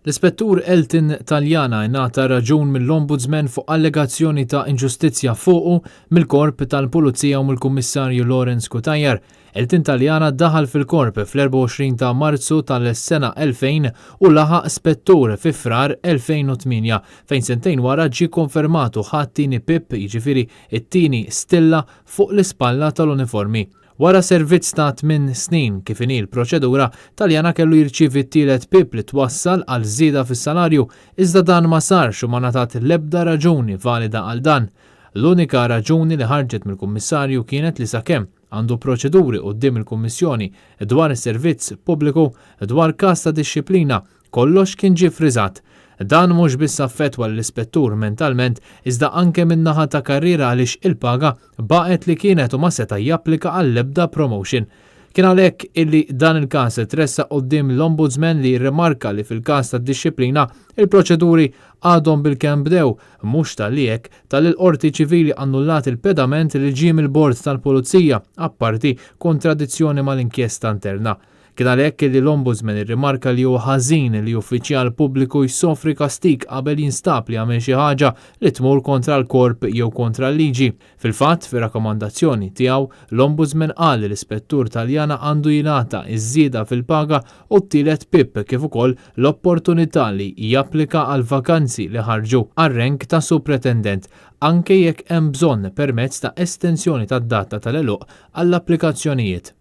L-Ispettur Elton Taljana ngħata raġun mill-Ombudsman fuq allegazzjoni ta' inġustizzja fuqu mill-Korp tal-Pulizija u mill-Kummissarju Lawrence Cutajar. Elton Taljana daħal fil-Korp fl-24 ta' Marzu tal-sena 2000 u laħaq spettur fi frar 2008 fejn sentejn wara ġie konfermatu ħadd tieni PIP, jiġifieri it-tieni stilla fuq l-ispalla tal-uniformi. Wara servizz ta' 8 snin kif inhi l-proċedura, Taljana kellu jirċievi t-tielet PIP li twassal għal żieda fis-salarju, iżda dan ma sarx u ma ngħatat l-ebda raġuni valida għal dan. L-unika raġuni li ħarġet mill-Kummissarju kienet li sakemm għandu proċeduri quddiem il-Kummissjoni dwar is-servizz pubbliku dwar każ ta' dixxilpina kollox kien ġie friżat. Dan mhux biss affettwa l-ispettur mentalment iżda anke min-naħa ta' karriera għaliex il-paga baqgħet li kienet u ma seta' japplika għall-ebda promotion. Kien għalhekk illi dan il-każ tressa quddiem l-Ombudsman li jirrimarka li fil-każ tad-dixxilpina il-proċeduri għadhom bilkemm bdew mhux tal-liek tal-Qorti Ċivili annullat il-pedament li ġie mill-Bord tal-Pulizija apparti kontradizzjoni mal-inkjesta interna. Kien għalhekk li l-Ombudsman irrimarka li hu ħażin li uffiċjal pubbliku jsofri kastig qabel jinstab li għamel xi ħaġa li tmur kontra l-korp jew kontra l-liġi. Fil-fatt, fir-rakkomandazzjoni tiegħu, l-Ombudsman qal li l-Ispettur Taljana għandu jingħata iż-żieda fil-paga u t-tielet PIP kif ukoll l-opportunità li japplika għal vakanzi li ħarġu għar-rank ta' supretendent anke jekk hemm bżonn permezz ta' estensjoni tad-data tal-għeluq għall-applikazzjonijiet.